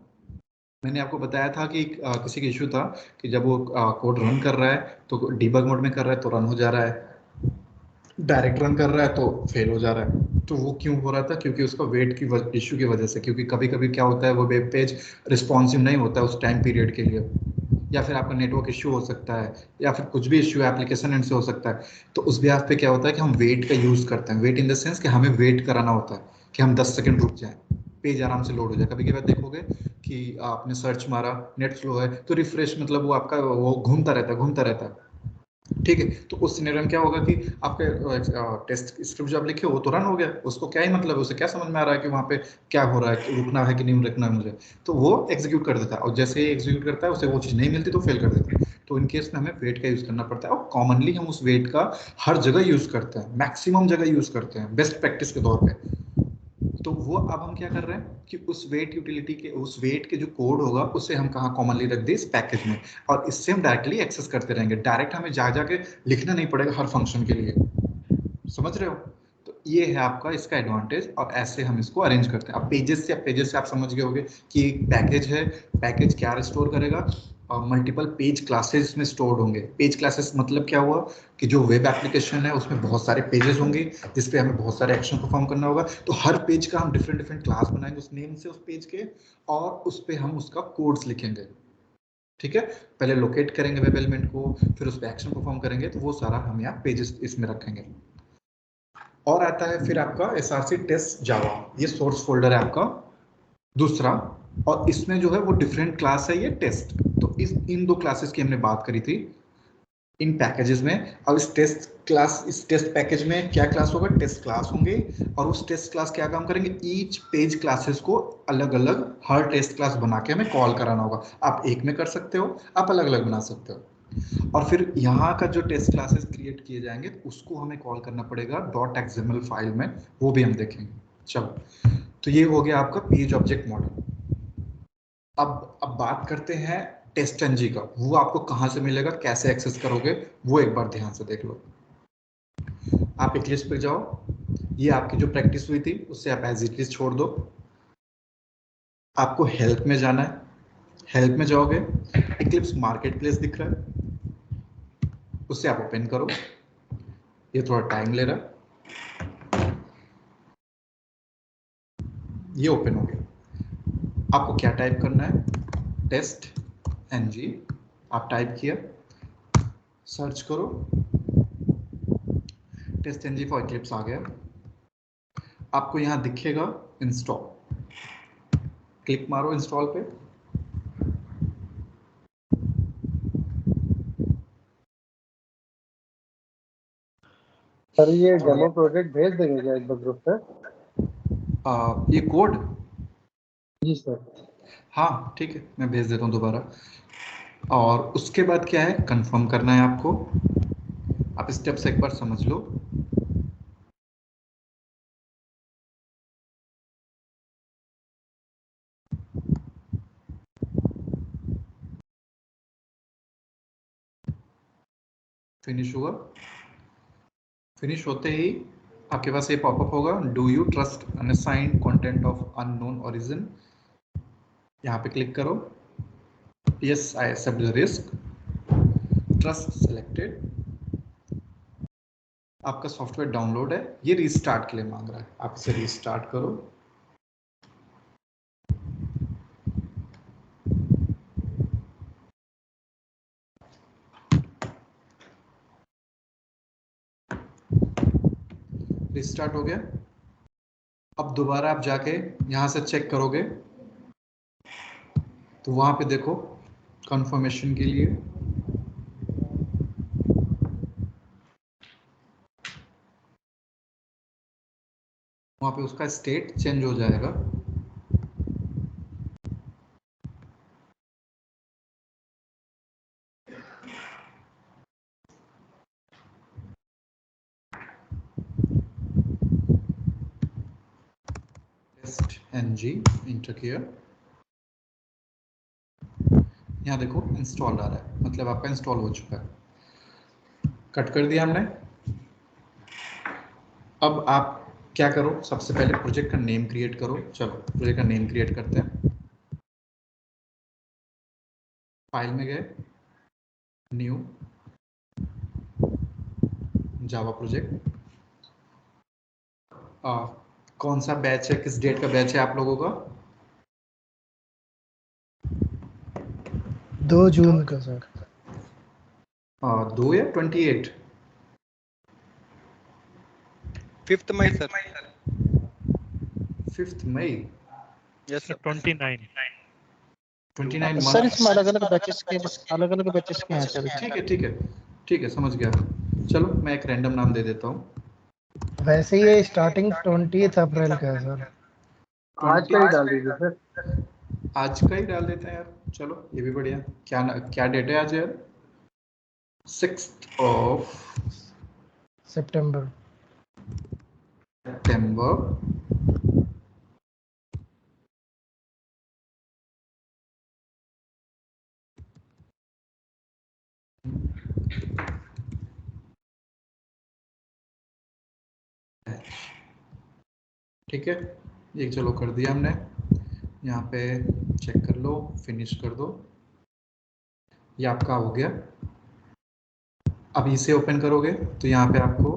A: मैंने आपको बताया था कि किसी का इशू था कि जब वो कोड रन कर रहा है तो डीबग मोड में कर रहा है तो रन हो जा रहा है, डायरेक्ट रन कर रहा है तो फेल हो जा रहा है। तो वो क्यों हो रहा था? क्योंकि उसका वेट की इशू की वजह से। क्योंकि कभी कभी क्या होता है, वो वेब पेज रिस्पॉन्सिव नहीं होता है उस टाइम पीरियड के लिए, या फिर आपका नेटवर्क इशू हो सकता है, या फिर कुछ भी इशू एप्लीकेशन एंड से हो सकता है। तो उस ब्याज पे क्या होता है कि हम वेट का यूज करते हैं। वेट इन द सेंस कि हमें वेट कराना होता है कि हम 10 सेकंड रुक जाएं, पेज आराम से लोड हो जाए। कभी कभी देखोगे कि आपने सर्च मारा, नेट स्लो है, तो रिफ्रेश मतलब वो आपका वो घूमता रहता है, घूमता रहता है। ठीक है, तो उस सिनेरियो में क्या होगा कि आपके टेस्ट स्क्रिप्ट जो आप लिखे वो तो रन हो गया, उसको क्या ही मतलब है, उसे क्या समझ में आ रहा है कि वहाँ पे क्या हो रहा है, कि रुकना है कि नहीं रुकना है मुझे। तो वो एग्जीक्यूट कर देता है, और जैसे ही एग्जीक्यूट करता है उसे वो चीज़ नहीं मिलती तो फेल कर देता है। तो इन केस में हमें वेट का यूज़ करना पड़ता है, और कॉमनली हम उस वेट का हर जगह यूज़ करते हैं, मैक्सिमम जगह यूज़ करते हैं बेस्ट प्रैक्टिस के तौर पर। तो वो अब हम क्या कर रहे हैं कि उस वेट यूटिलिटी के, उस वेट के जो कोड होगा उसे हम कहाँ कॉमनली रख दें, इस पैकेज में, और इससे हम डायरेक्टली एक्सेस करते रहेंगे। डायरेक्ट हमें जा जाके लिखना नहीं पड़ेगा हर फंक्शन के लिए। समझ रहे हो? तो ये है आपका इसका एडवांटेज, और ऐसे हम इसको अरेंज करते हैं। अब पेजेस से आप समझ गए होंगे कि पैकेज है, पैकेज क्या स्टोर करेगा, मल्टीपल पेज क्लासेस में स्टोर होंगे। पेज क्लासेस मतलब क्या हुआ कि जो वेब एप्लीकेशन है उसमें बहुत सारे पेजेस होंगे जिसपे हमें बहुत सारे एक्शन परफॉर्म करना होगा। तो हर पेज का हम डिफरेंट डिफरेंट क्लास बनाएंगे उस नेम से, उस पेज के, और उस पे हम उसका कोड्स लिखेंगे। ठीक है, पहले लोकेट करेंगे वेब एलिमेंट को, फिर उस पर एक्शन परफॉर्म करेंगे। तो वो सारा हम यहाँ पेजेस इसमें रखेंगे। और आता है फिर आपका एसआरसी टेस्ट जावा, ये सोर्स फोल्डर है आपका दूसरा, और इसमें जो है वो डिफरेंट क्लास है ये टेस्ट। तो इन दो क्लासेस की हमने बात करी थी इन पैकेजेस में। अब इस टेस्ट पैकेज में क्या क्लास होगा? टेस्ट क्लास होंगे, और उस टेस्ट क्लास क्या काम करेंगे? ईच पेज क्लासेस को अलग अलग हर टेस्ट क्लास बना के हमें कॉल कराना होगा। आप एक में कर सकते हो, आप अलग अलग बना सकते हो। और फिर यहाँ का जो टेस्ट क्लासेस क्रिएट किए जाएंगे उसको हमें कॉल करना पड़ेगा .xml फाइल में, वो भी हम देखेंगे। चलो, तो ये हो गया आपका पेज ऑब्जेक्ट मॉडल। अब बात करते हैं टेस्ट एनजी का। वो आपको कहाँ से मिलेगा, कैसे एक्सेस करोगे, वो एक बार ध्यान से देख लो। आप इक्लिप्स पे जाओ, ये आपकी जो प्रैक्टिस हुई थी उससे आप एज इट इज छोड़ दो। आपको हेल्प में जाना है, हेल्प में जाओगे, इक्लिप्स मार्केट प्लेस दिख रहा है, उससे आप ओपन करो। ये थोड़ा टाइम ले रहा है, ये ओपन हो गया। आपको क्या टाइप करना है? टेस्ट एनजी आप टाइप किया, सर्च करो, टेस्ट एनजी फॉर इक्लिप्स आ गया। आपको यहाँ दिखेगा इंस्टॉल, क्लिक मारो इंस्टॉल पे।
E: सर ये डेमो प्रोजेक्ट भेज देंगे क्या एक बार ग्रुप पे?
A: ये कोड,
E: जी सर।
A: हाँ ठीक है, मैं भेज देता हूँ दोबारा। और उसके बाद क्या है, कंफर्म करना है आपको। आप स्टेप्स एक बार समझ लो। फिनिश हुआ, फिनिश होते ही आपके पास ये पॉपअप होगा, do you trust unassigned content of unknown origin. यहाँ पे क्लिक करो, yes I accept the risk, trust selected. आपका सॉफ्टवेयर डाउनलोड है, ये रीस्टार्ट के लिए मांग रहा है, आप इसे रीस्टार्ट करो। रिस्टार्ट हो गया। अब दोबारा आप जाके यहाँ से चेक करोगे तो वहाँ पे देखो कंफर्मेशन के लिए वहाँ पे उसका स्टेट चेंज हो जाएगा। टेस्ट एनजी इंटर किया, यहाँ देखो इंस्टॉल आ रहा है, मतलब आपका इंस्टॉल हो चुका है। कट कर दिया हमने। अब आप क्या करो, सबसे पहले प्रोजेक्ट का नेम क्रिएट करो। चलो प्रोजेक्ट का नेम क्रिएट करते हैं। फाइल में गए, न्यू जावा प्रोजेक्ट, कौन सा बैच है, किस डेट का बैच है आप लोगों का?
D: 2 जून का सर।
A: 2 या 28?
F: 5th मई सर।
A: 5 मई।
F: Yes sir.
G: 29।
A: 29
D: sir
A: month.
D: इसमें अलग अलग बैचेस के हैं सर।
A: ठीक है ठीक है ठीक है, समझ गया। चलो मैं एक रैंडम नाम दे देता हूँ।
D: वैसे ये स्टार्टिंग 20 अप्रैल का है सर।
E: आज का ही डाल दीजिए सर।
A: आज का ही डाल देते हैं यार, चलो ये भी बढ़िया। क्या डेट है आज यार? 6th of
D: September.
A: September। ठीक है, ये चलो कर दिया हमने। यहाँ पे चेक कर लो, फिनिश कर दो। ये आपका हो गया। अब इसे ओपन करोगे तो यहाँ पे आपको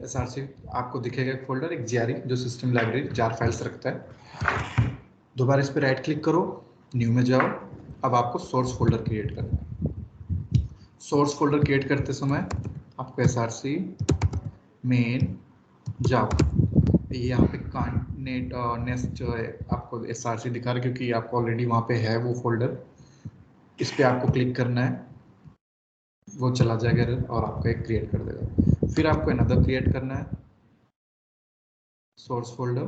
A: SRC आपको दिखेगा एक फोल्डर, एक GRE जो सिस्टम लाइब्रेरी जार फाइल्स रखता है। दोबारा इस पर राइट क्लिक करो, न्यू में जाओ। अब आपको सोर्स फोल्डर क्रिएट करना है। सोर्स फोल्डर क्रिएट करते समय आपको SRC मेन जाओ। ये यहाँ पे नेस्ट जो है आपको SRC दिखा रहा है क्योंकि आपको ऑलरेडी वहाँ पे है वो फोल्डर। इस पे आपको क्लिक करना है, वो चला जाएगा और आपको एक क्रिएट कर देगा। फिर आपको अनदर क्रिएट करना है, सोर्स फोल्डर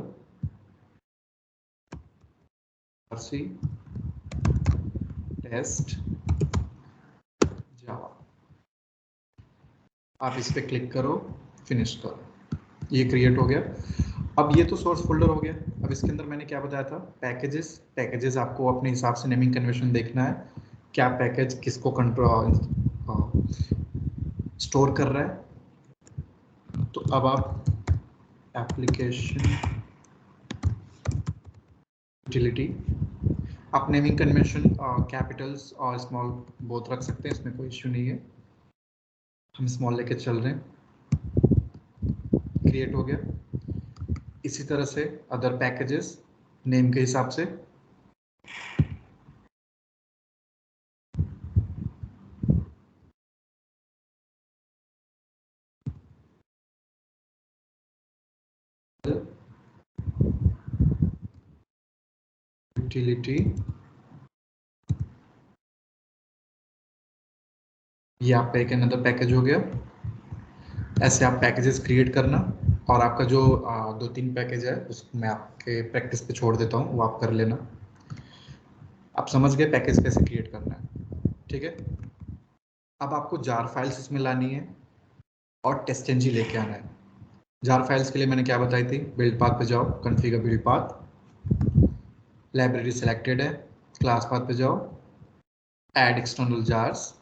A: SRC टेस्ट जावा। आप इस पे क्लिक करो, फिनिश करो, ये क्रिएट हो गया। अब ये तो सोर्स फोल्डर हो गया। अब इसके अंदर मैंने क्या बताया था, पैकेजेस आपको अपने हिसाब से नेमिंग कन्वेंशन देखना है, क्या पैकेज किसको कंट्रोल स्टोर कर रहा है। तो अब आप एप्लीकेशन यूटिलिटी, आप नेमिंग कन्वेंशन कैपिटल्स और स्मॉल बोथ रख सकते हैं, इसमें कोई इश्यू नहीं है। हम स्मॉल लेके चल रहे हैं। क्रिएट हो गया। इसी तरह से अदर पैकेजेस नेम के हिसाब से यूटिलिटी, ये आपका एक अनदर पैकेज हो गया। ऐसे आप पैकेजेस क्रिएट करना, और आपका जो 2-3 पैकेज है उसको मैं आपके प्रैक्टिस पे छोड़ देता हूँ, वो आप कर लेना। आप समझ गए पैकेज कैसे क्रिएट करना है, ठीक है। अब आपको जार फाइल्स इसमें लानी है और टेस्टएनजी लेके आना है। जार फाइल्स के लिए मैंने क्या बताई थी, बिल्ड पाथ पे जाओ, configure build path, library selected है, क्लास पाथ पे जाओ, ऐड एक्सटर्नल जार्स,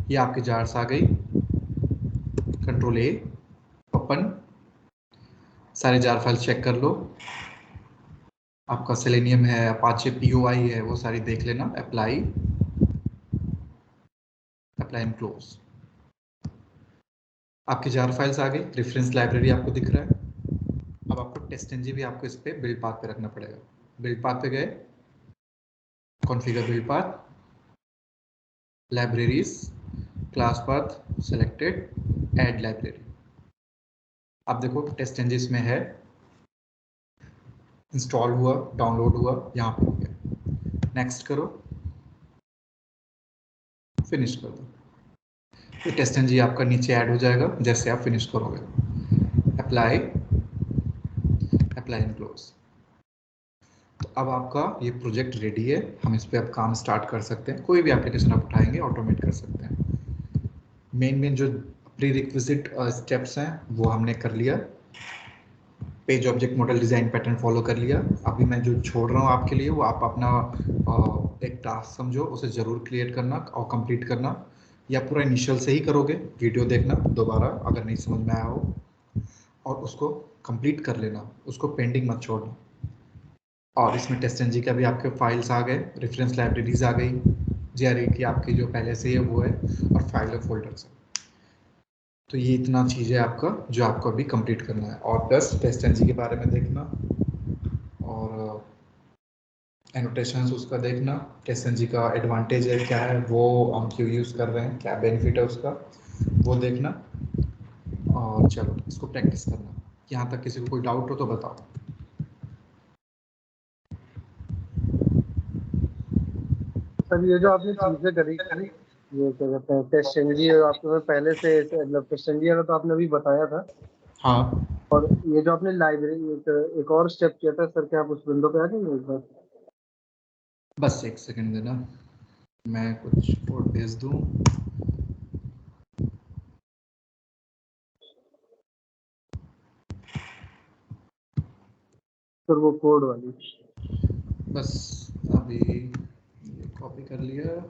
A: ये आपकी जार्स आ गई। कंट्रोल A ओपन, सारे जार फाइल चेक कर लो। आपका सेलेनियम है, अपाचे POI है, वो सारी देख लेना। Apply and close. आपकी जार फाइल्स आ गई, रेफरेंस लाइब्रेरी आपको दिख रहा है। अब आपको टेस्टएनजी भी आपको इस पे बिल्ड पाथ पे रखना पड़ेगा। बिल्ड पाथ पे गए, configure build path, libraries, class path selected, add library. अब देखो टेस्टएनजी इसमें है, इंस्टॉल हुआ, डाउनलोड हुआ, यहाँ पे हो गया। नेक्स्ट करो, फिनिश कर दो। तो टेस्टएनजी आपका नीचे ऐड हो जाएगा जैसे आप फिनिश करोगे। Apply and close. तो अब आपका ये प्रोजेक्ट रेडी है, हम इस पे अब काम स्टार्ट कर सकते हैं। कोई भी एप्लीकेशन आप उठाएंगे ऑटोमेट कर सकते हैं। मेन जो प्री रिक्विजिट स्टेप्स हैं वो हमने कर लिया। Page object model design pattern follow कर लिया। अभी मैं जो छोड़ रहा हूँ आपके लिए, वो आप अपना एक टास्क समझो, उसे ज़रूर क्रिएट करना और कंप्लीट करना, या पूरा इनिशियल से ही करोगे, वीडियो देखना दोबारा अगर नहीं समझ में आया हो, और उसको कंप्लीट कर लेना, उसको पेंडिंग मत छोड़ना। और इसमें टेस्टएनजी का भी आपके फाइल्स आ गए, रेफरेंस लाइब्रेरीज आ गई, GRE की आपकी जो पहले से है वो है, और फाइल और फोल्डर्स है। तो ये इतना चीज़ है आपका जो आपको अभी कंप्लीट करना है, और प्लस टेस्ट एनजी के बारे में देखना और एनोटेशंस उसका देखना, टेस्ट एनजी का एडवांटेज है क्या है, वो हम क्यों यूज़ कर रहे हैं, क्या बेनिफिट है उसका, वो देखना। और चलो इसको प्रैक्टिस करना। यहाँ तक किसी को कोई डाउट हो तो बताओ।
E: सर ये जो आपने चीजें करी, ये क्या कहते हैं टेस्ट एनजी, आपके पास पहले से मतलब टेस्ट एनजी वाला तो आपने अभी बताया था,
A: हाँ,
E: और ये जो आपने लाइब्रेरी एक और स्टेप किया था सर, क्या आप उस विंडो पे आ जाएंगे एक बार?
A: बस एक सेकंड देना, मैं कुछ कोड भेज दूँ।
E: सर वो कोड वाली।
A: बस अभी कॉपी कर लिया।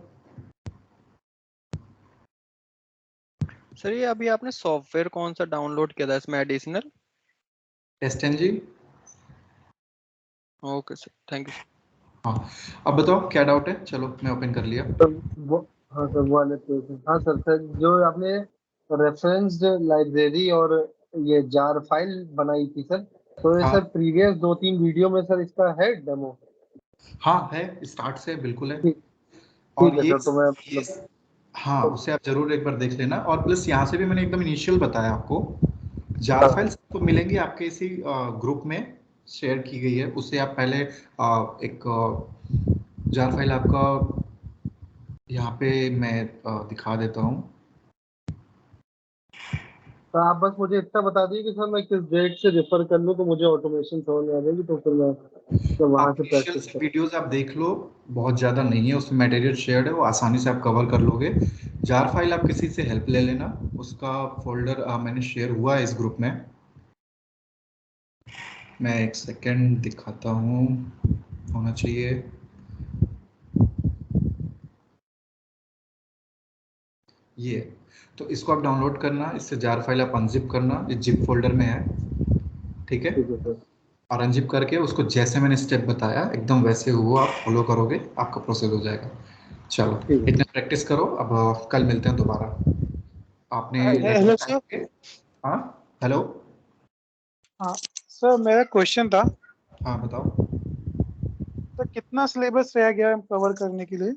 F: सर ये अभी आपने सॉफ्टवेयर कौन सा डाउनलोड किया था इसमें additional?
A: Test NG.
F: Okay sir, thank you sir.
A: हाँ, अब बताओ क्या डाउट है। चलो मैं ओपन कर लिया।
E: सर वो, हाँ सर वो वाले पेज हैं। हाँ सर, सर जो आपने रेफरेंस्ड लाइब्रेरी और ये जार फाइल बनाई थी सर, तो ये
A: हाँ
E: सर प्रीवियस 2-3 वीडियो में सर इसका है डेमो?
A: हाँ, है, स्टार्ट से बिल्कुल है।
E: ठीक,
A: और
E: ठीक है सर, तो मैं
A: ये
E: मतलब
A: हाँ, उसे आप जरूर एक बार देख लेना। और प्लस यहाँ से भी मैंने एकदम इनिशियल बताया आपको, जार फाइल्स आपको मिलेंगी आपके इसी ग्रुप में शेयर की गई है। उससे आप पहले एक जार फाइल आपका यहाँ पे मैं दिखा देता हूँ।
E: तो आप बस मुझे इतना बता दीजिए कि सर मैं किस डेट से रेफर कर लूँ तो मुझे ऑटोमेशन समझ में आ जाएगी, तो फिर मैं तो वहाँ
A: आप
E: से
A: इनिशियल
E: प्रैक्टिस
A: से
E: करूँ।
A: वीडियोस आप देख लो, बहुत ज़्यादा नहीं है उसमें, मटेरियल शेयर्ड है, वो आसानी से आप कवर कर लोगे। जार फाइल आप किसी से हेल्प ले लेना, उसका फोल्डर मैंने शेयर हुआ है इस ग्रुप में। मैं एक सेकेंड दिखाता हूँ, होना चाहिए। ये, तो इसको आप डाउनलोड करना, इससे जार फाइल आप अनजिप करना, ये जिप फोल्डर में है, ठीक है।
E: ठीक है सर।
A: और अनजिप करके उसको जैसे मैंने स्टेप बताया एकदम वैसे हुआ आप फॉलो करोगे, आपका प्रोसेस हो जाएगा। चलो
E: ठीक है
A: इतना
E: सर।
A: प्रैक्टिस करो, अब कल मिलते हैं दोबारा। आपने
G: हेलो सर।
A: हाँ, हेलो।
G: हाँ सर, मेरा क्वेश्चन था,
A: हाँ बताओ।
G: सर कितना सिलेबस रह गया है कवर करने के लिए,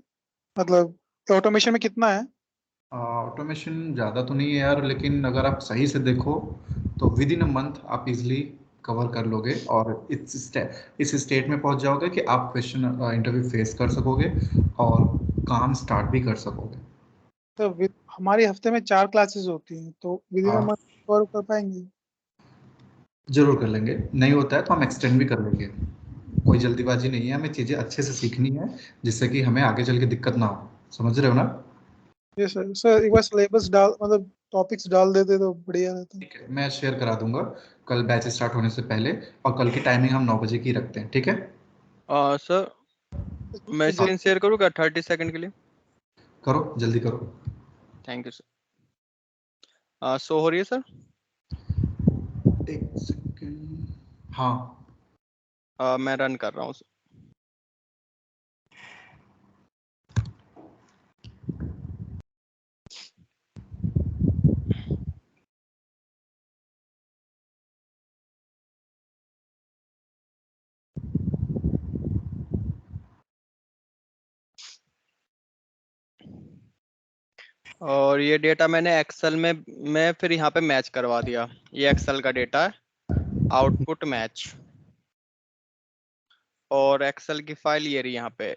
G: मतलब ऑटोमेशन में कितना है?
A: ऑटोमेशन ज़्यादा तो नहीं है यार, लेकिन अगर आप सही से देखो तो विद इन अ मंथ आप इजीली कवर कर लोगे, और इस स्टेट में पहुंच जाओगे कि आप क्वेश्चन इंटरव्यू फेस कर सकोगे और काम स्टार्ट भी कर सकोगे।
G: तो हमारी हफ्ते में 4 क्लासेस होती हैं, तो विद इन अ
A: हाँ,
G: मंथ कवर कर पाएंगे?
A: जरूर कर लेंगे, नहीं होता है तो हम एक्सटेंड भी कर लेंगे। कोई जल्दीबाजी नहीं है, हमें चीज़ें अच्छे से सीखनी है जिससे कि हमें आगे चल के दिक्कत ना हो। समझ रहे हो ना?
G: ये सर, एक बार सिलेबस डाल मतलब टॉपिक्स डाल देते तो बढ़िया रहता।
A: ठीक है, मैं शेयर करा दूंगा कल बैच स्टार्ट होने से पहले। और कल की टाइमिंग हम 9 बजे की रखते हैं, ठीक है।
F: सर मैं
G: जी
F: स्क्रीन शेयर करूँ क्या 30 सेकंड के लिए?
A: करो, जल्दी करो।
F: Thank you sir. शो हो रही है सर?
A: एक सेकेंड। हाँ,
F: मैं रन कर रहा हूँ सर। और ये डेटा मैंने एक्सेल में मैं फिर यहाँ पे मैच करवा दिया। ये एक्सेल का डेटा है, आउटपुट मैच, और एक्सेल की फाइल ये रही यहाँ पे,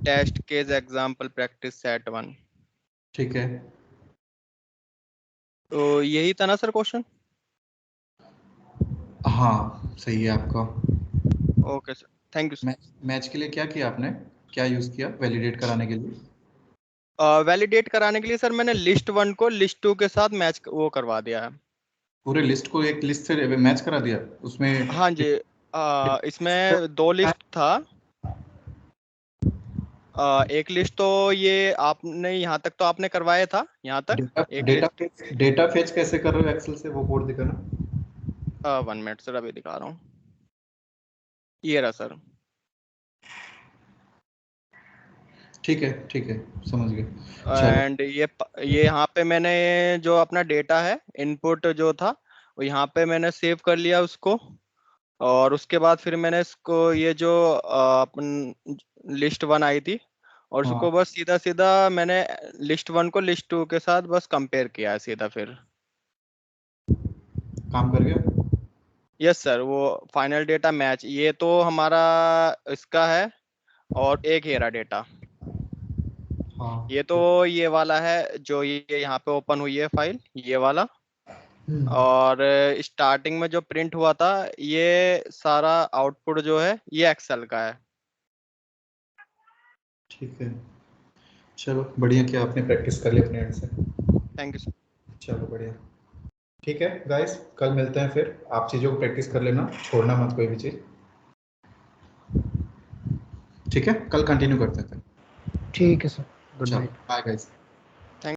F: test case example practice set 1।
A: ठीक है।
F: तो यही था ना सर क्वेश्चन?
A: हाँ सही है आपका।
F: Okay sir, thank you
A: match के लिए क्या किया आपने, क्या यूज़ किया वैलिडेट कराने के लिए?
F: सर। वैलिडेट कराने के लिए सर मैंने लिस्ट 1 को लिस्ट 2 के साथ मैच वो करवा दिया है।
A: पूरे लिस्ट को एक लिस्ट से मैच करा दिया उसमें?
F: हाँ जी। इसमें 2 लिस्ट था। एक लिस्ट तो ये आपने यहाँ तक तो आपने करवाया था, यहाँ तक
A: डेटा
F: एक
A: डेटा
F: लिस्ट।
A: डेटा फेच कैसे कर रहे हो एक्सेल से, वो कोड दिखाना।
F: 1 मिनट सर, अभी दिखा रहा हूँ। ये रहा सर।
A: ठीक है, समझ गए। चलो
F: एंड ये यहाँ पे मैंने जो अपना डेटा है इनपुट जो था वो यहाँ पे मैंने सेव कर लिया उसको, और उसके बाद फिर मैंने इसको ये जो अपन लिस्ट 1 आई थी और
A: हाँ
F: उसको बस सीधा सीधा मैंने लिस्ट 1 को लिस्ट 2 के साथ बस कंपेयर किया है सीधा फिर।
A: काम कर गया।
F: यस सर, वो फाइनल डेटा मैच ये तो हमारा इसका है, और एक हेरा डेटा
A: हाँ
F: ये तो ये वाला है जो ये यहाँ पे ओपन हुई है फाइल ये वाला, और स्टार्टिंग में जो प्रिंट हुआ था ये सारा आउटपुट जो है ये एक्सेल का है।
A: ठीक है, चलो बढ़िया किया आपने प्रैक्टिस कर ली अपने एंड से।
F: Thank you sir.
A: चलो बढ़िया, ठीक है गाइस, कल मिलते हैं फिर। आप चीज़ों को प्रैक्टिस कर लेना, छोड़ना मत कोई भी चीज़। ठीक है, कल कंटिन्यू करते हैं फिर।
D: ठीक है सर, गुड
A: चलो
D: नाइट।
A: Bye guys.